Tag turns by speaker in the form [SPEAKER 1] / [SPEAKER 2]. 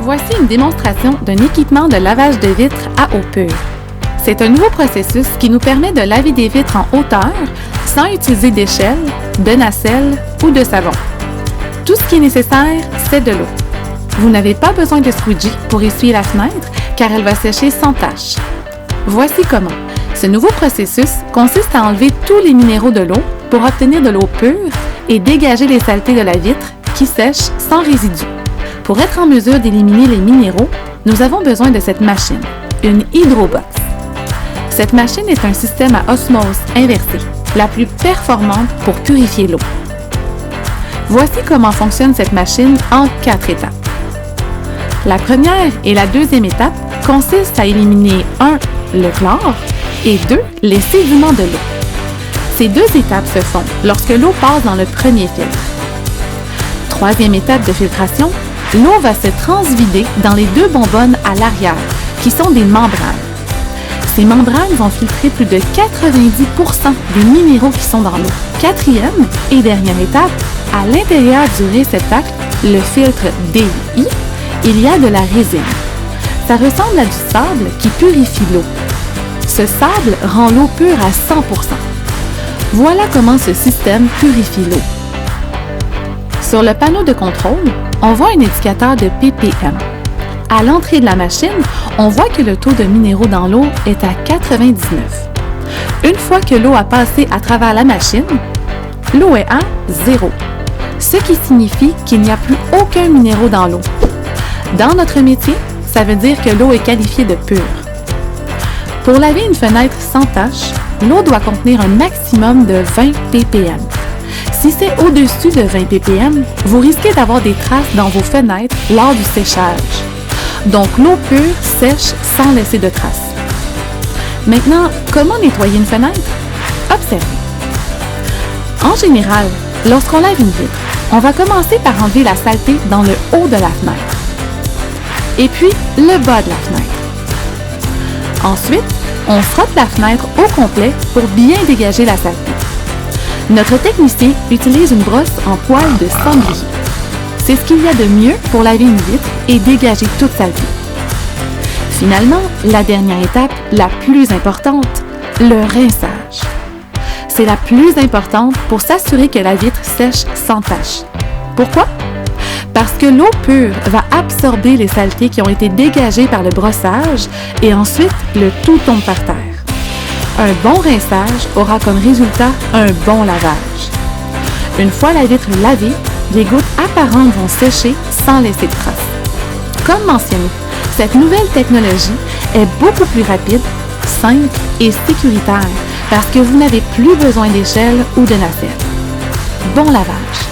[SPEAKER 1] Voici une démonstration d'un équipement de lavage de vitres à eau pure. C'est un nouveau processus qui nous permet de laver des vitres en hauteur sans utiliser d'échelle, de nacelle ou de savon. Tout ce qui est nécessaire, c'est de l'eau. Vous n'avez pas besoin de squeegee pour essuyer la fenêtre car elle va sécher sans tache. Voici comment. Ce nouveau processus consiste à enlever tous les minéraux de l'eau pour obtenir de l'eau pure et dégager les saletés de la vitre qui sèche sans résidus. Pour être en mesure d'éliminer les minéraux, nous avons besoin de cette machine, une Hydrobox. Cette machine est un système à osmose inversée, la plus performante pour purifier l'eau. Voici comment fonctionne cette machine en 4 étapes. La première et la deuxième étape consistent à éliminer 1. Le chlore et 2. Les sédiments de l'eau. Ces 2 étapes se font lorsque l'eau passe dans le premier filtre. Troisième étape de filtration, l'eau va se transvider dans les 2 bonbonnes à l'arrière, qui sont des membranes. Ces membranes vont filtrer plus de 90% des minéraux qui sont dans l'eau. Quatrième et dernière étape, à l'intérieur du réceptacle, le filtre DI, il y a de la résine. Ça ressemble à du sable qui purifie l'eau. Ce sable rend l'eau pure à 100%. Voilà comment ce système purifie l'eau. Sur le panneau de contrôle, on voit un indicateur de ppm. À l'entrée de la machine, on voit que le taux de minéraux dans l'eau est à 99. Une fois que l'eau a passé à travers la machine, l'eau est à 0, ce qui signifie qu'il n'y a plus aucun minéraux dans l'eau. Dans notre métier, ça veut dire que l'eau est qualifiée de pure. Pour laver une fenêtre sans tache, l'eau doit contenir un maximum de 20 ppm. Si c'est au-dessus de 20 ppm, vous risquez d'avoir des traces dans vos fenêtres lors du séchage. Donc l'eau pure sèche sans laisser de traces. Maintenant, comment nettoyer une fenêtre? Observez. En général, lorsqu'on lave une vitre, on va commencer par enlever la saleté dans le haut de la fenêtre. Et puis, le bas de la fenêtre. Ensuite, on frotte la fenêtre au complet pour bien dégager la saleté. Notre technicien utilise une brosse en poil de sanglier. C'est ce qu'il y a de mieux pour laver une vitre et dégager toute saleté. Finalement, la dernière étape, la plus importante, le rinçage. C'est la plus importante pour s'assurer que la vitre sèche sans tache. Pourquoi? Parce que l'eau pure va absorber les saletés qui ont été dégagées par le brossage et ensuite le tout tombe par terre. Un bon rinçage aura comme résultat un bon lavage. Une fois la vitre lavée, les gouttes apparentes vont sécher sans laisser de traces. Comme mentionné, cette nouvelle technologie est beaucoup plus rapide, simple et sécuritaire parce que vous n'avez plus besoin d'échelle ou de nacelle. Bon lavage!